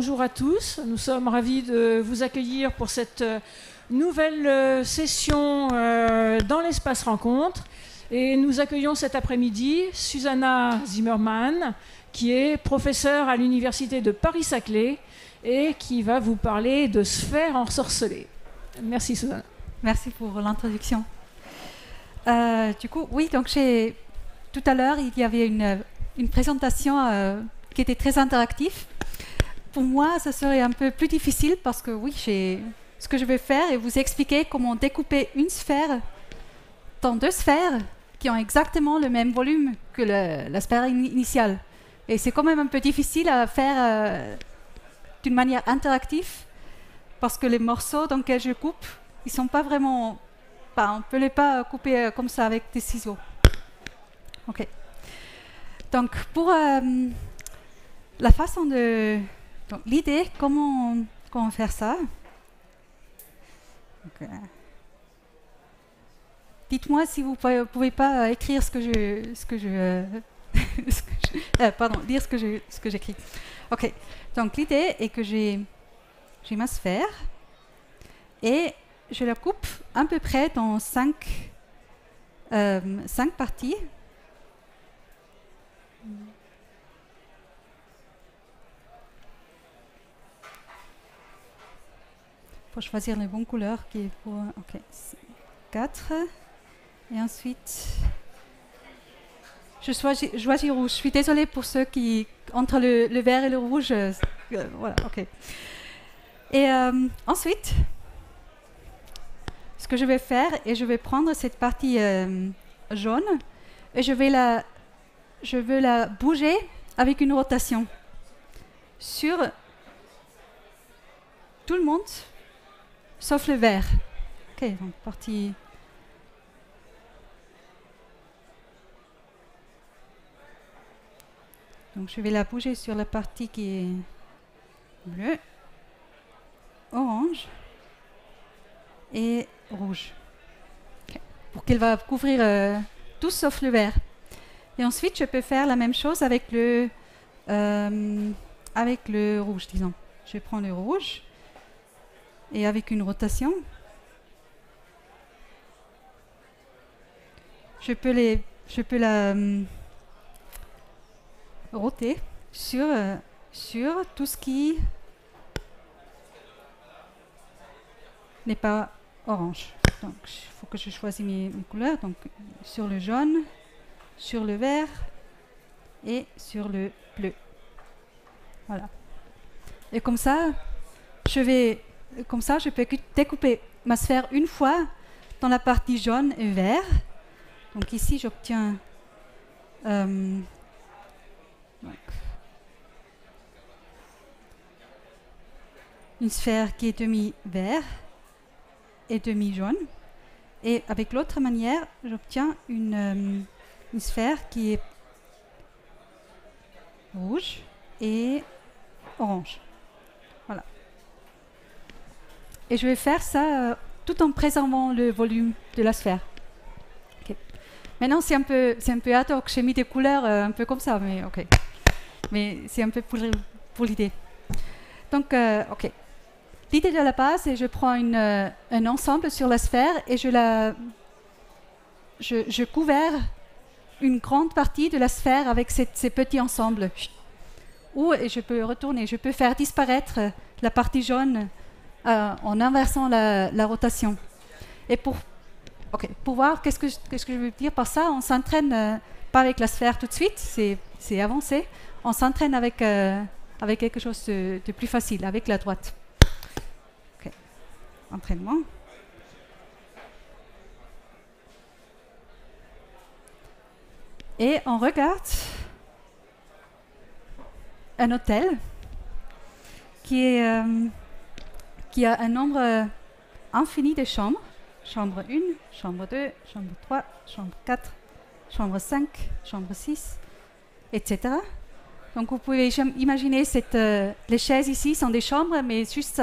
bonjour à tous. Nous sommes ravis de vous accueillir pour cette nouvelle session dans l'espace rencontre. Et nous accueillons cet après-midi Susanna Zimmermann, qui est professeure à l'Université de Paris-Saclay et qui va vous parler de sphères ensorcelées. Merci Susanna. Merci pour l'introduction. Du coup, oui, donc tout à l'heure, il y avait une présentation qui était très interactive. Pour moi, ça serait un peu plus difficile parce que oui, ce que je vais faire est vous expliquer comment découper une sphère dans deux sphères qui ont exactement le même volume que la sphère initiale. Et c'est quand même un peu difficile à faire d'une manière interactive parce que les morceaux dans lesquels je coupe, ils ne sont pas vraiment... on ne peut les pas couper comme ça avec des ciseaux. Ok. Donc, pour la façon de... Donc, l'idée, comment faire ça? Donc, dites-moi si vous ne pouvez pas écrire lire ce que j'écris. Ok. Donc, l'idée est que j'ai ma sphère et je la coupe à peu près dans 5 parties. Pour choisir les bonnes couleurs qui est pour... Ok, 4. Et ensuite, je choisis rouge. Je suis désolée pour ceux qui... Entre le vert et le rouge, voilà, ok. Et ensuite, ce que je vais faire, et je vais prendre cette partie jaune, et je veux la bouger avec une rotation sur tout le monde, sauf le vert. Ok, donc partie... Donc je vais la bouger sur la partie qui est bleue, orange et rouge. Okay. Pour qu'elle va couvrir tout sauf le vert. Et ensuite, je peux faire la même chose avec le rouge, disons. Je prends le rouge et avec une rotation, je peux la roter sur tout ce qui n'est pas orange. Donc, il faut que je choisisse mes couleurs. Donc, sur le jaune, sur le vert et sur le bleu. Voilà. Et comme ça, je peux découper ma sphère une fois dans la partie jaune et vert. Donc ici, j'obtiens une sphère qui est demi-vert et demi-jaune. Et avec l'autre manière, j'obtiens une sphère qui est rouge et orange. Voilà. Et je vais faire ça tout en préservant le volume de la sphère. Okay. Maintenant, c'est un peu ad hoc. J'ai mis des couleurs un peu comme ça, mais ok. Mais c'est un peu pour l'idée. Donc, ok. L'idée de la base, c'est que je prends un ensemble sur la sphère et je couvre une grande partie de la sphère avec ces petits ensembles. Ou je peux retourner, je peux faire disparaître la partie jaune en inversant la rotation. Et pour voir qu'est-ce que je veux dire par ça, on s'entraîne pas avec la sphère tout de suite, c'est avancé. On s'entraîne avec quelque chose de plus facile, avec la droite. Ok, entraînement. Et on regarde un hôtel qui a un nombre infini de chambres. Chambre 1, chambre 2, chambre 3, chambre 4, chambre 5, chambre 6, etc. Donc vous pouvez imaginer les chaises ici sont des chambres, mais juste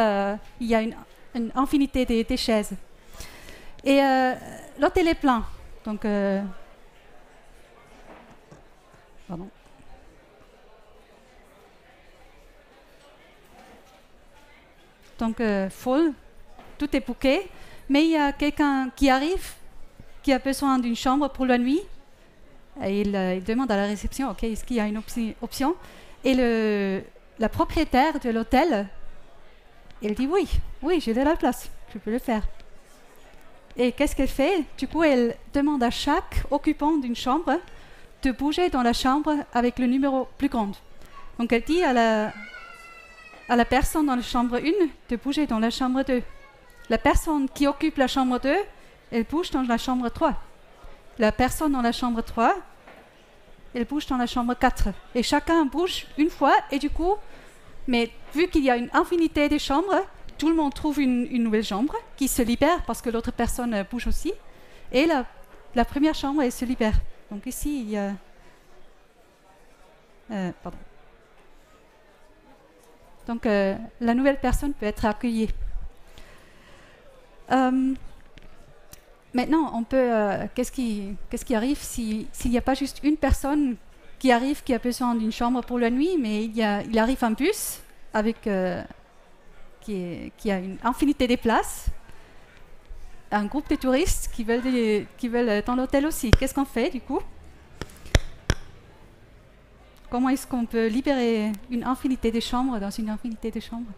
il y a une infinité des chaises. Et l'hôtel est plein. Donc, pardon. donc full, tout est booké, mais il y a quelqu'un qui arrive, qui a besoin d'une chambre pour la nuit, et il demande à la réception, ok, est-ce qu'il y a une option? Et la propriétaire de l'hôtel, elle dit oui, j'ai de la place, je peux le faire. Et qu'est-ce qu'elle fait? Du coup, elle demande à chaque occupant d'une chambre de bouger dans la chambre avec le numéro plus grand. Donc elle dit à la personne dans la chambre 1 de bouger dans la chambre 2. La personne qui occupe la chambre 2, elle bouge dans la chambre 3. La personne dans la chambre 3, elle bouge dans la chambre 4. Et chacun bouge une fois, et du coup, mais vu qu'il y a une infinité de chambres, tout le monde trouve une nouvelle chambre qui se libère parce que l'autre personne bouge aussi. Et la première chambre, elle se libère. Donc ici, il y a... pardon. Donc la nouvelle personne peut être accueillie. Maintenant, on peut... qu'est-ce qui arrive s'il n'y a pas juste une personne qui arrive, qui a besoin d'une chambre pour la nuit, mais il arrive un bus avec... qui a une infinité de places, un groupe de touristes qui veulent dans l'hôtel aussi. Qu'est-ce qu'on fait du coup? Comment est-ce qu'on peut libérer une infinité de chambres dans une infinité de chambres?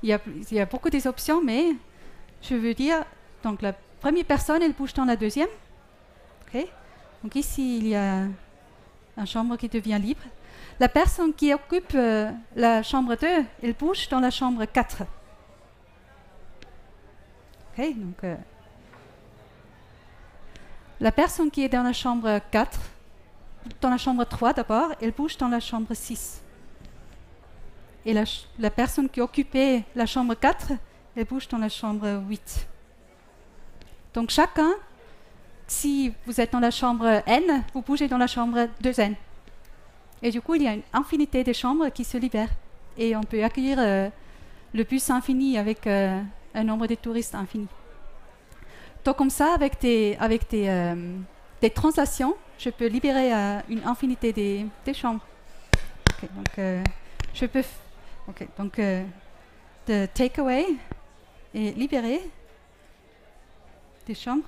Il y a beaucoup d'options, mais je veux dire, donc la première personne, elle bouge dans la deuxième. Okay. Donc ici, il y a une chambre qui devient libre. La personne qui occupe la chambre 2, elle bouge dans la chambre 4. Okay, donc, la personne qui est dans la chambre 4, dans la chambre 3 d'abord, elle bouge dans la chambre 6. Et la personne qui occupait la chambre 4, elle bouge dans la chambre 8. Donc chacun, si vous êtes dans la chambre N, vous bougez dans la chambre 2N. Et du coup, il y a une infinité de chambres qui se libèrent. Et on peut accueillir le bus infini avec un nombre de touristes infini. Donc comme ça, avec des translations, je peux libérer une infinité des chambres. Okay, donc je peux... Okay, donc de takeaway et libérer des chambres.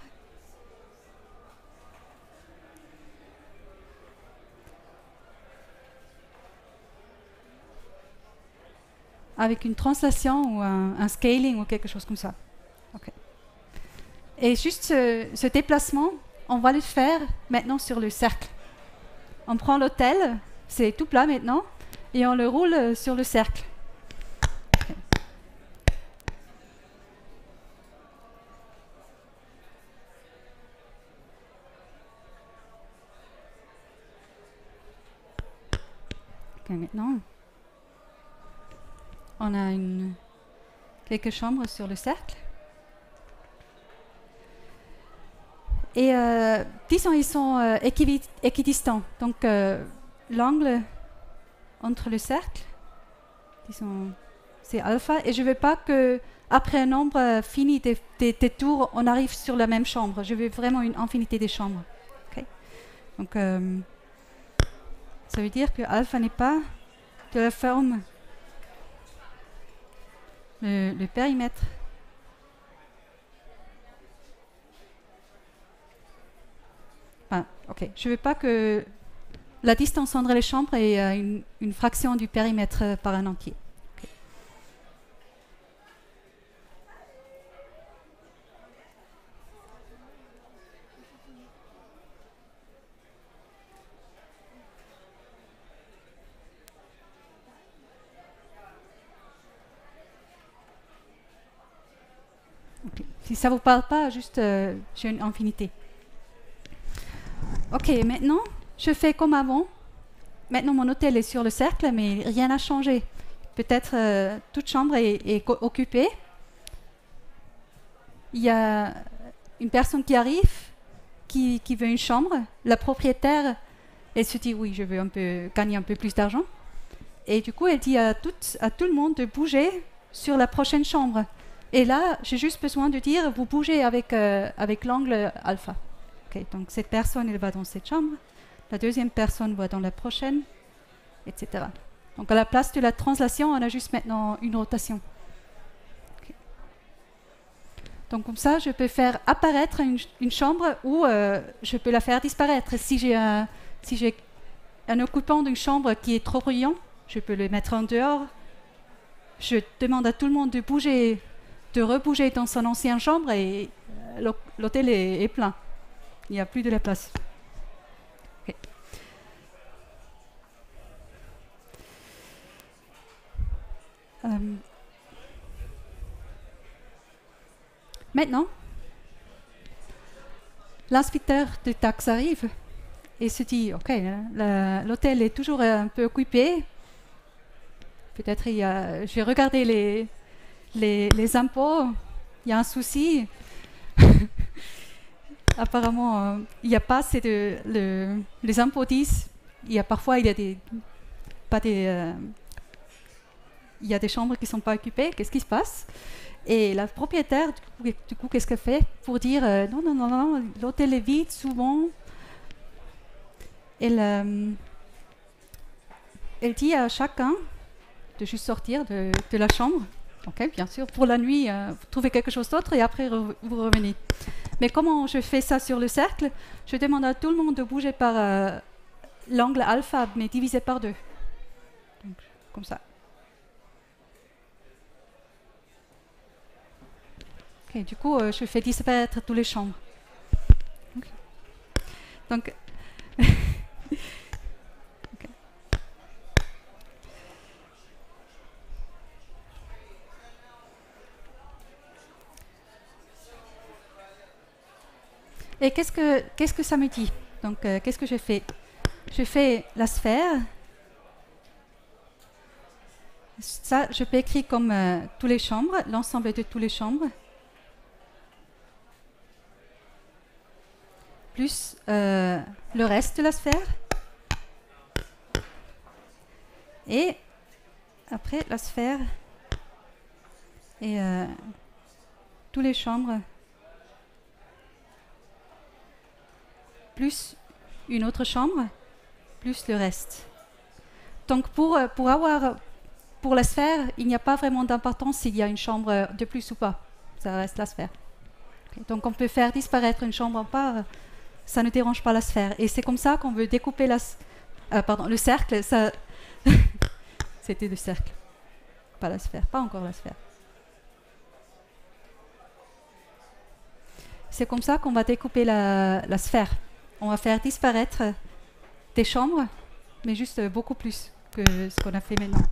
Avec une translation ou un scaling ou quelque chose comme ça. Okay. Et juste ce déplacement, on va le faire maintenant sur le cercle. On prend l'hôtel, c'est tout plat maintenant, et on le roule sur le cercle. Okay. Okay, maintenant, on a quelques chambres sur le cercle. Et disons, ils sont équidistants. Donc, l'angle entre le cercle, disons, c'est alpha. Et je ne veux pas qu'après un nombre fini des tours, on arrive sur la même chambre. Je veux vraiment une infinité de chambres. Okay. Donc, ça veut dire que alpha n'est pas de la forme le périmètre. Enfin, ok, je ne veux pas que la distance entre les chambres est une fraction du périmètre par un entier. Okay. Okay. Si ça ne vous parle pas, juste j'ai une infinité. Ok, maintenant, je fais comme avant. Maintenant, mon hôtel est sur le cercle, mais rien n'a changé. Peut-être toute chambre est occupée. Il y a une personne qui arrive, qui veut une chambre. La propriétaire, elle se dit, oui, je veux gagner un peu plus d'argent. Et du coup, elle dit à tout le monde de bouger sur la prochaine chambre. Et là, j'ai juste besoin de dire, vous bougez avec l'angle alpha. Okay, donc cette personne, elle va dans cette chambre. La deuxième personne va dans la prochaine. etc. Donc à la place de la translation, on a juste maintenant une rotation. Okay. Donc comme ça, je peux faire apparaître une chambre ou je peux la faire disparaître. Si j'ai un occupant d'une chambre qui est trop bruyant, je peux le mettre en dehors. Je demande à tout le monde de bouger, de rebouger dans son ancienne chambre et l'hôtel est plein. Il n'y a plus de la place. Okay. Maintenant, l'inspecteur de taxes arrive et se dit, ok, l'hôtel est toujours un peu occupé. Peut-être je vais regarder les impôts, il y a un souci. Apparemment, il n'y a pas assez les impôts disent, parfois il y a des chambres qui ne sont pas occupées, qu'est-ce qui se passe? Et la propriétaire, du coup, qu'est-ce qu'elle fait pour dire non, l'hôtel est vide souvent. Elle dit à chacun de juste sortir de la chambre. Ok, bien sûr, pour la nuit, vous trouvez quelque chose d'autre et après vous revenez. Mais comment je fais ça sur le cercle? Je demande à tout le monde de bouger par l'angle alpha, mais divisé par 2. Donc, comme ça. Okay, du coup, je fais disparaître toutes les chambres. Okay. Donc, okay. Et qu'est-ce que ça me dit? Donc, qu'est-ce que je fais? Je fais la sphère. Ça, je peux écrire comme toutes les chambres, l'ensemble de toutes les chambres. Plus le reste de la sphère. Et après la sphère et toutes les chambres plus une autre chambre plus le reste. Donc pour la sphère, il n'y a pas vraiment d'importance s'il y a une chambre de plus ou pas. Ça reste la sphère. Okay. Donc on peut faire disparaître une chambre en part. Ça ne dérange pas la sphère. Et c'est comme ça qu'on veut découper le cercle. C'était le cercle. Pas la sphère. Pas encore la sphère. C'est comme ça qu'on va découper la sphère. On va faire disparaître des chambres, mais juste beaucoup plus que ce qu'on a fait maintenant.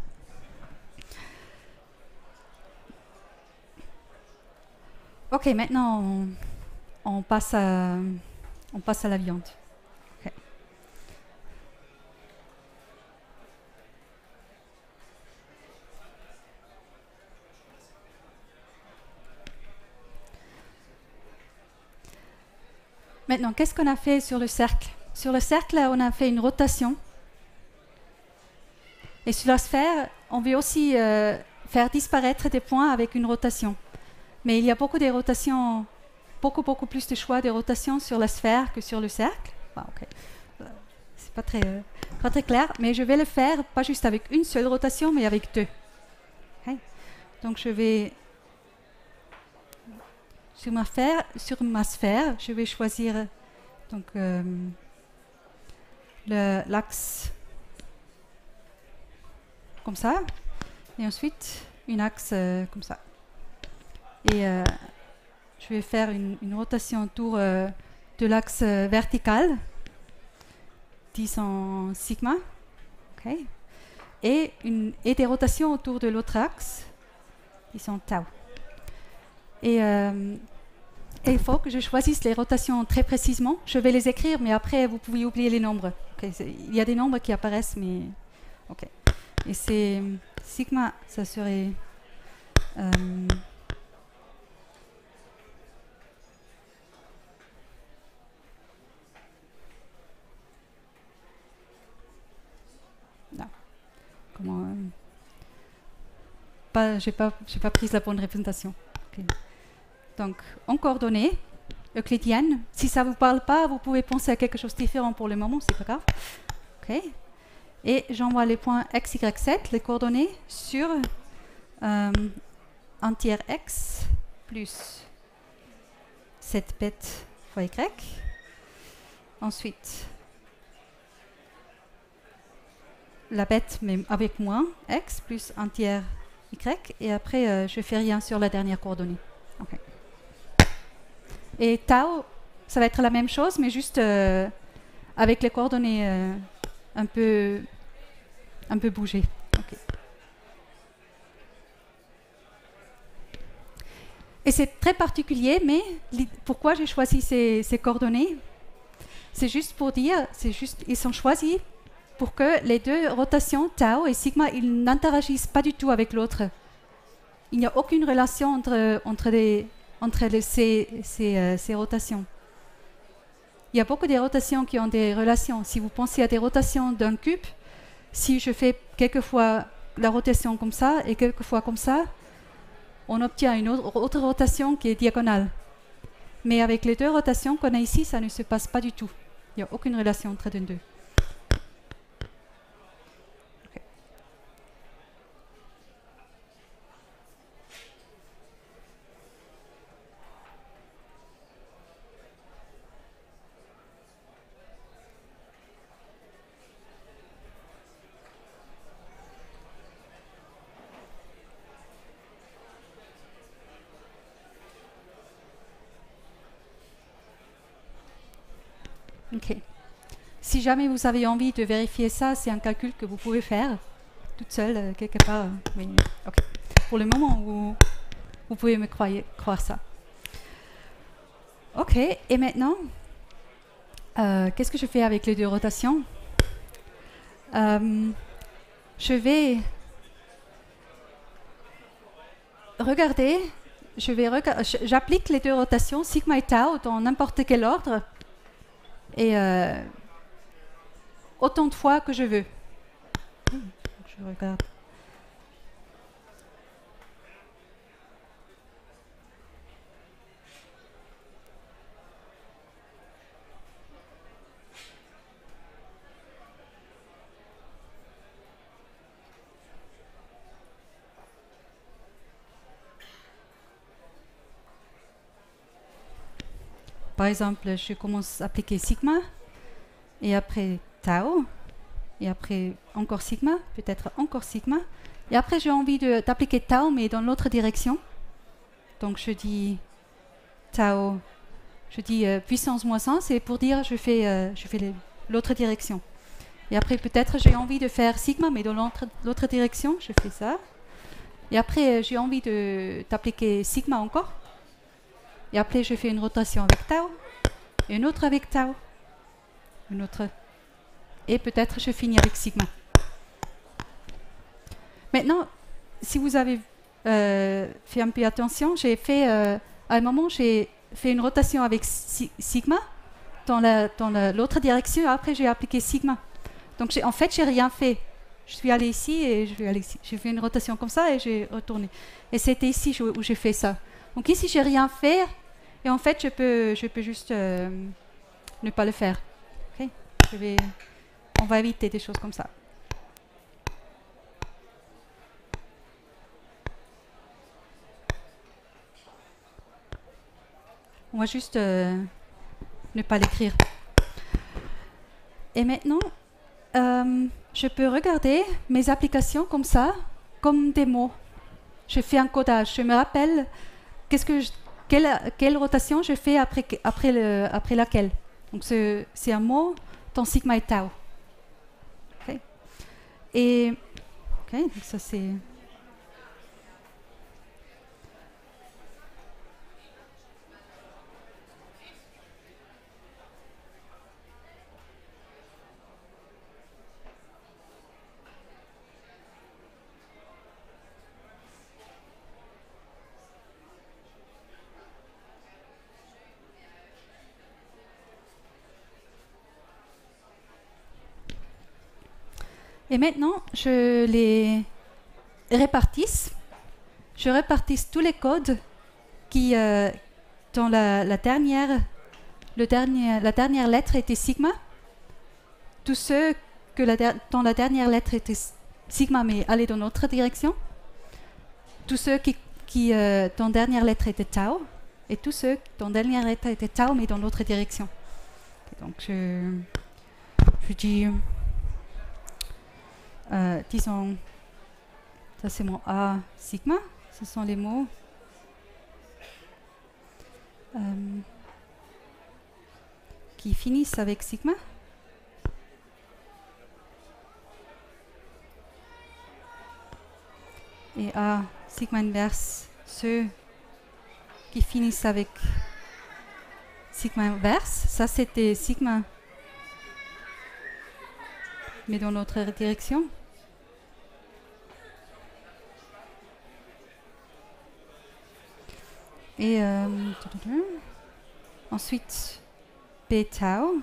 Ok, maintenant on passe à la viande. Okay. Maintenant, qu'est-ce qu'on a fait sur le cercle? Sur le cercle, on a fait une rotation. Et sur la sphère, on veut aussi faire disparaître des points avec une rotation. Mais il y a beaucoup de rotations, beaucoup plus de choix de rotation sur la sphère que sur le cercle. Ah, okay. C'est pas très clair, mais je vais le faire pas juste avec une seule rotation, mais avec 2. Okay. Donc je vais sur ma sphère, je vais choisir donc l'axe comme ça, et ensuite une axe comme ça. Et je vais faire une rotation autour de l'axe vertical, 10 en sigma, okay. Et des rotations autour de l'autre axe, qui sont tau. Et il faut que je choisisse les rotations très précisément. Je vais les écrire, mais après, vous pouvez oublier les nombres. Okay. Il y a des nombres qui apparaissent, mais... ok. Et c'est sigma, ça serait... non. Comment... j'ai pas pris la bonne représentation. Okay. Donc, en coordonnées euclidiennes, si ça ne vous parle pas, vous pouvez penser à quelque chose de différent pour le moment, c'est pas grave. Okay. Et j'envoie les points x, y, z, les coordonnées, sur un tiers x plus 7 bêtes fois y. Ensuite, la bête, mais avec moins x, plus un tiers y. Et après, je fais rien sur la dernière coordonnée. Okay. Et tau, ça va être la même chose, mais juste avec les coordonnées un peu bougées. Okay. Et c'est très particulier, mais pourquoi j'ai choisi ces coordonnées? C'est juste pour dire, ils sont choisis pour que les deux rotations, tau et sigma, ils n'interagissent pas du tout avec l'autre. Il n'y a aucune relation entre ces rotations. Il y a beaucoup de rotations qui ont des relations. Si vous pensez à des rotations d'un cube, si je fais quelquefois la rotation comme ça et quelquefois comme ça, on obtient une autre rotation qui est diagonale. Mais avec les deux rotations qu'on a ici, ça ne se passe pas du tout. Il n'y a aucune relation entre les deux. Ok. Si jamais vous avez envie de vérifier ça, c'est un calcul que vous pouvez faire toute seule, quelque part. Mais, okay. Pour le moment, vous pouvez me croire ça. Ok, et maintenant, qu'est-ce que je fais avec les deux rotations? Je vais regarder, j'applique les deux rotations, sigma et tau, dans n'importe quel ordre. Et autant de fois que je veux. Je regarde. Par exemple, je commence à appliquer sigma, et après tau, et après encore sigma, peut-être encore sigma, et après j'ai envie d'appliquer tau, mais dans l'autre direction. Donc je dis tau, je dis puissance moins 1, c'est pour dire je fais l'autre direction. Et après peut-être j'ai envie de faire sigma, mais dans l'autre direction, je fais ça. Et après j'ai envie d'appliquer sigma encore. Et après, je fais une rotation avec tau, et une autre avec tau, une autre. Et peut-être je finis avec sigma. Maintenant, si vous avez fait un peu attention, j'ai fait, à un moment, j'ai fait une rotation avec sigma dans l'autre direction, et après j'ai appliqué sigma. Donc en fait, j'ai rien fait. Je suis allée ici et je vais aller ici. J'ai fait une rotation comme ça et j'ai retourné. Et c'était ici où j'ai fait ça. Donc ici, j'ai rien fait. Et en fait, je peux juste ne pas le faire. Okay? On va éviter des choses comme ça. On va juste ne pas l'écrire. Et maintenant, je peux regarder mes applications comme ça, comme des mots. Je fais un codage. Je me rappelle quelle rotation je fais après laquelle. Donc c'est un mot dans sigma et tau. Okay. Et donc ça c'est. Et maintenant, je les répartisse. Je répartisse tous les codes qui, dans la dernière lettre était sigma. Tous ceux que dont la dernière lettre était sigma mais allait dans l'autre direction. Tous ceux dont dernière lettre était tau, et tous ceux dont dernière lettre était tau mais dans l'autre direction. Et donc je dis, disons, ça c'est mon A sigma, ce sont les mots. Qui finissent avec sigma. Et A sigma inverse, ceux qui finissent avec sigma inverse, ça c'était sigma, mais dans l'autre direction. Et ensuite, B tau,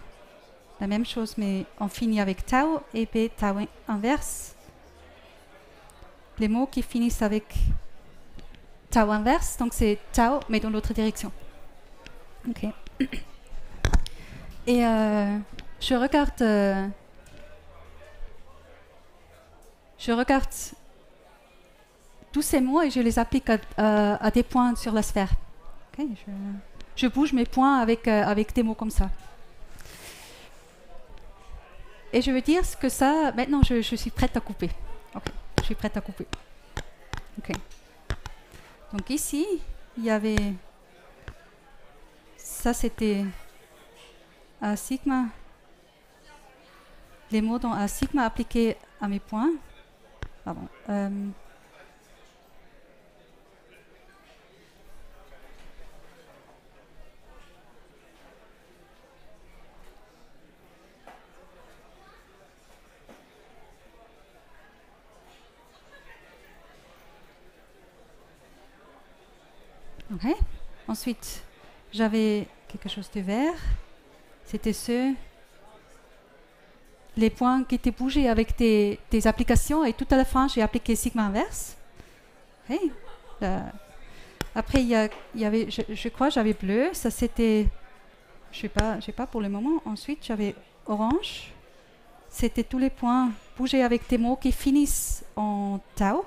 la même chose, mais on finit avec tau et B tau inverse. Les mots qui finissent avec tau inverse, donc c'est tau, mais dans l'autre direction. Ok. Et je regarde tous ces mots et je les applique à des points sur la sphère. Okay, je bouge mes points avec des mots comme ça. Et je veux dire que ça, maintenant je suis prête à couper. Okay, je suis prête à couper. Ok. Donc ici, il y avait... Ça c'était A sigma. Les mots dans A sigma appliqués à mes points. Pardon. Okay. Ensuite, j'avais quelque chose de vert. C'était les points qui étaient bougés avec des applications et tout à la fin, j'ai appliqué sigma inverse. Okay. Après, il y avait, je crois, j'avais bleu. Ça, c'était, je sais pas pour le moment. Ensuite, j'avais orange. C'était tous les points bougés avec des mots qui finissent en tau.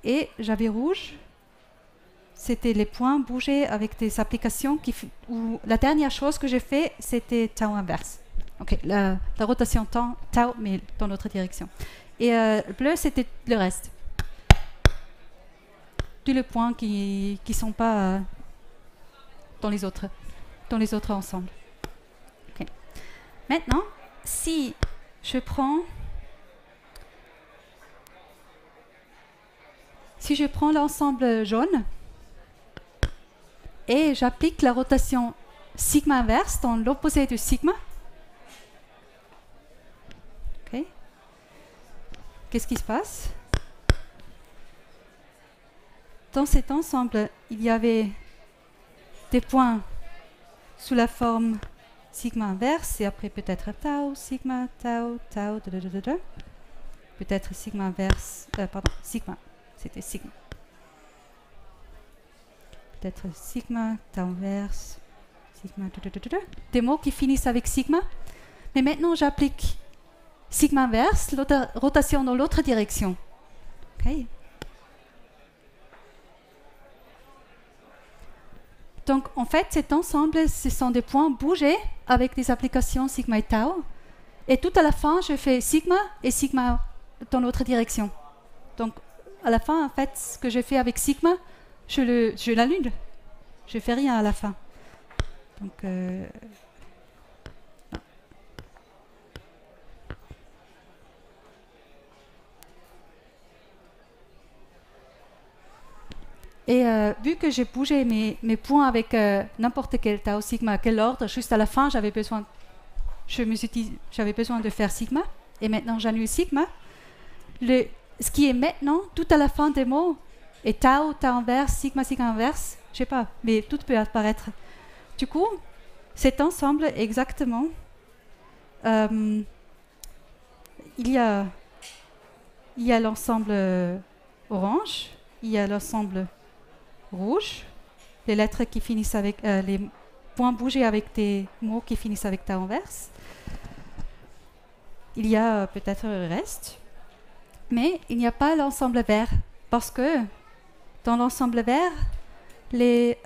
Et j'avais rouge. C'était les points bougés avec des applications où la dernière chose que j'ai fait, c'était tau inverse. Ok, la rotation tau, mais dans l'autre direction. Et bleu, c'était le reste. Tous les points qui ne sont pas dans les autres ensembles. Okay. Maintenant, si je prends l'ensemble jaune, et j'applique la rotation sigma inverse dans l'opposé du sigma. Okay. Qu'est-ce qui se passe? Dans cet ensemble, il y avait des points sous la forme sigma inverse et après peut-être tau, sigma, tau, tau, peut-être sigma inverse, sigma, c'était sigma. Peut-être sigma, tau inverse, sigma, des mots qui finissent avec sigma. Mais maintenant, j'applique sigma inverse, rotation dans l'autre direction. Okay. Donc, en fait, cet ensemble, ce sont des points bougés avec des applications sigma et tau. Et tout à la fin, je fais sigma et sigma dans l'autre direction. Donc, à la fin, en fait, ce que je fais avec sigma, je l'annule. Je ne fais rien à la fin. Donc, et vu que j'ai bougé mes points avec n'importe quel tau, sigma, quel ordre, juste à la fin, j'avais besoin de faire sigma. Et maintenant, j'annule sigma. Ce qui est maintenant, tout à la fin des mots, est tau, tau inverse, sigma, sigma inverse. Je sais pas, mais tout peut apparaître. Du coup, cet ensemble, exactement, il y a l'ensemble orange, il y a l'ensemble rouge, les lettres qui finissent avec les points bougés avec des mots qui finissent avec tau inverse. il y a peut-être le reste, mais il n'y a pas l'ensemble vert, parce que dans l'ensemble vert, les...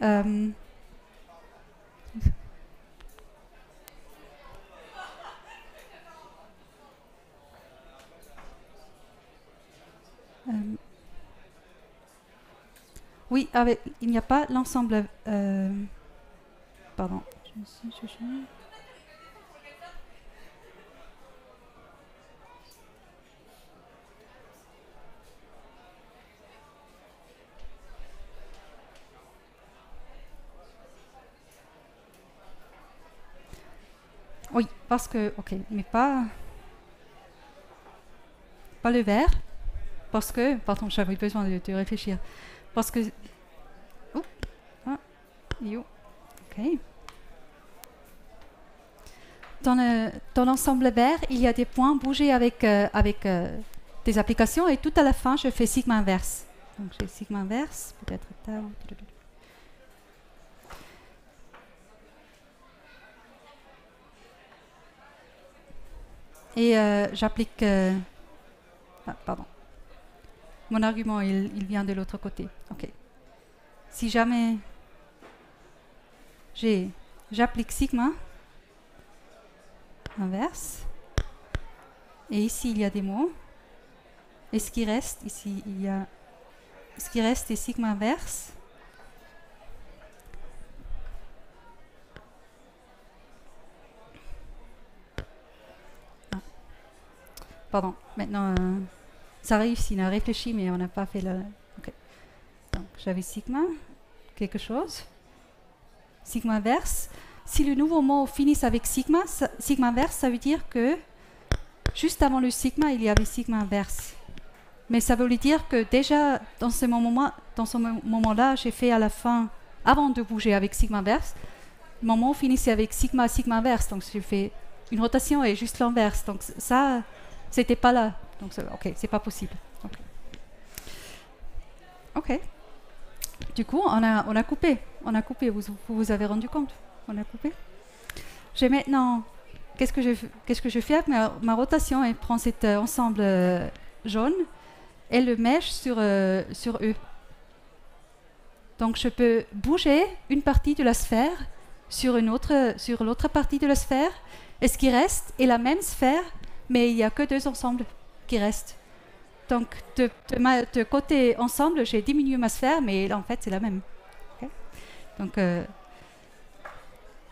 oui, il n'y a pas l'ensemble... pardon. Oui, parce que... Ok, mais pas le vert, parce que... Pardon, j'avais besoin de réfléchir. Parce que... Oh, ah, yo, ok. Dans l'ensemble vert, il y a des points bougés avec des applications, et tout à la fin, je fais sigma inverse. Donc j'ai sigma inverse, peut-être tau. Et j'applique... pardon. Mon argument, il vient de l'autre côté. Ok. Si jamais j'applique sigma inverse, et ici il y a des mots, et ce qui reste, ici il y a... Ce qui reste est sigma inverse. Pardon, maintenant, ça arrive si on a réfléchi, mais on n'a pas fait le... Ok. Donc, j'avais sigma, quelque chose. Sigma inverse. Si le nouveau mot finit avec sigma, sigma inverse, ça veut dire que juste avant le sigma, il y avait sigma inverse. Mais ça veut dire que déjà, dans ce moment-là, j'ai fait à la fin, avant de bouger avec sigma inverse, mon mot finissait avec sigma, sigma inverse. Donc, j'ai fait une rotation et juste l'inverse. Donc, ça... C'était pas là, donc ok, c'est pas possible. Ok. Du coup, on a coupé. Vous avez rendu compte. On a coupé. J'ai maintenant, qu'est-ce que je fais avec ma rotation? Elle prend cet ensemble jaune et le mèche sur E. Donc je peux bouger une partie de la sphère sur l'autre partie de la sphère, et ce qui reste est la même sphère, mais il n'y a que deux ensembles qui restent. Donc, de côté ensemble, j'ai diminué ma sphère, mais là, en fait, c'est la même. Okay.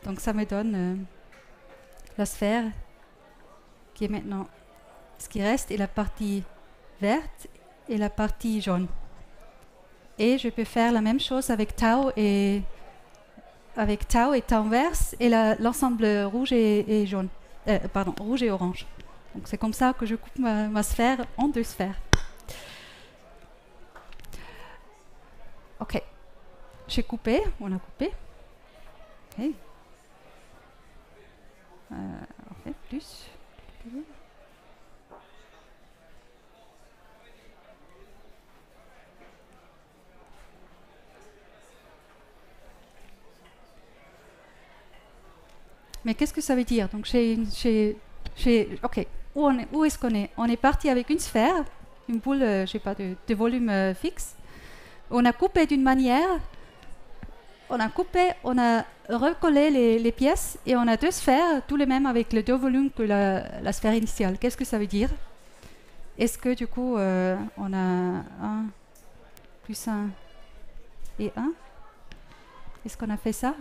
Donc, ça me donne la sphère qui est maintenant ce qui reste, et la partie verte et la partie jaune. Et je peux faire la même chose avec tau et tau inverse, et l'ensemble rouge et jaune. Rouge et orange. Donc c'est comme ça que je coupe ma sphère en deux sphères. Ok. J'ai coupé, on a coupé. Ok. On fait plus. Mais qu'est-ce que ça veut dire? Donc ok. Où est-ce qu'on est? On est parti avec une sphère, une boule, je sais pas, de volume fixe. On a coupé d'une manière, on a recollé les pièces, et on a deux sphères, tous les mêmes avec les deux volumes que la sphère initiale. Qu'est-ce que ça veut dire? Est-ce que du coup, on a 1 plus 1 et 1? Est-ce qu'on a fait ça?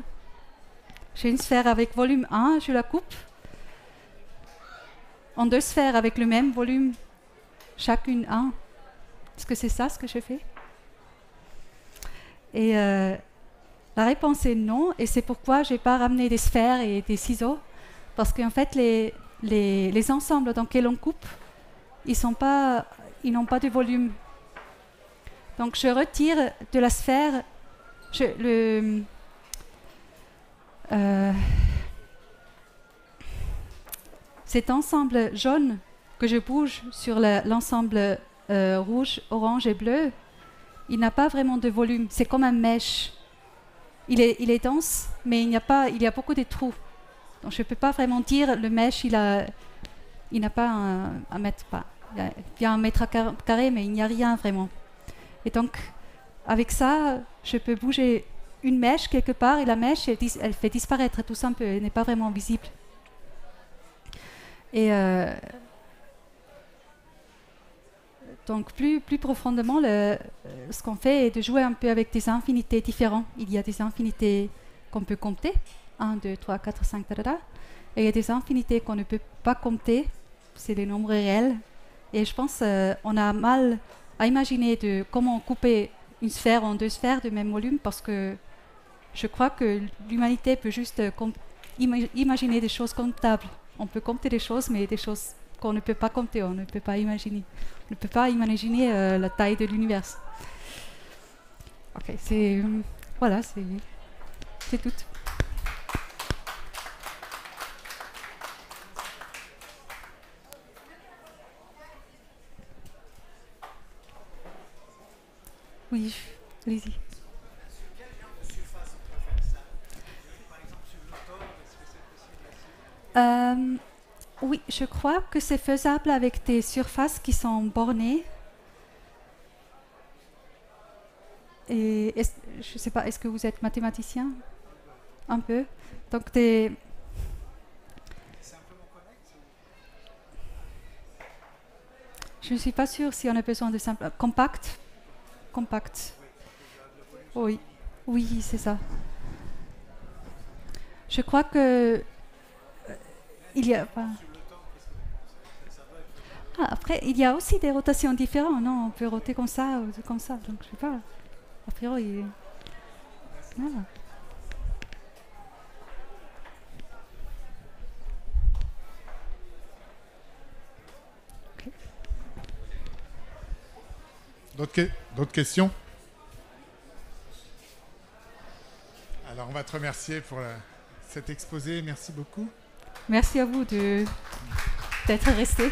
J'ai une sphère avec volume 1, je la coupe en deux sphères avec le même volume, chacune 1. Est-ce que c'est ça ce que je fais? Et la réponse est non, et c'est pourquoi je n'ai pas ramené des sphères et des ciseaux, parce qu'en fait les ensembles dans lesquels on coupe, ils n'ont pas de volume. Donc je retire de la sphère cet ensemble jaune que je bouge sur l'ensemble rouge, orange et bleu, il n'a pas vraiment de volume. C'est comme un mèche. Il est dense, mais il y a beaucoup de trous. Donc je ne peux pas vraiment dire le mèche, il a Il n'y a pas un mètre, il y a un mètre carré, mais il n'y a rien vraiment. Et donc, avec ça, je peux bouger une mèche quelque part et la mèche, elle fait disparaître tout ça un peu, elle n'est pas vraiment visible. Et donc, plus profondément, ce qu'on fait est de jouer un peu avec des infinités différentes. Il y a des infinités qu'on peut compter, 1, 2, 3, 4, 5, etc. Et il y a des infinités qu'on ne peut pas compter, c'est les nombres réels. Et je pense qu'on a mal à imaginer de comment couper une sphère en deux sphères de même volume, parce que je crois que l'humanité peut juste imaginer des choses comptables. On peut compter des choses, mais des choses qu'on ne peut pas compter, on ne peut pas imaginer. On ne peut pas imaginer la taille de l'univers. Ok, voilà, c'est tout. Oui, allez-y. Oui, je crois que c'est faisable avec des surfaces qui sont bornées. Et je ne sais pas, est-ce que vous êtes mathématicien? Un peu. Donc je ne suis pas sûre si on a besoin de simple. Compact. Oui, oui, c'est ça. Je crois que il y a. Après, il y a aussi des rotations différentes, non? On peut roter comme ça ou comme ça. Donc, je sais pas. A priori. Voilà. Okay. D'autres questions? Alors, on va te remercier pour cet exposé. Merci beaucoup. Merci à vous d'être restés.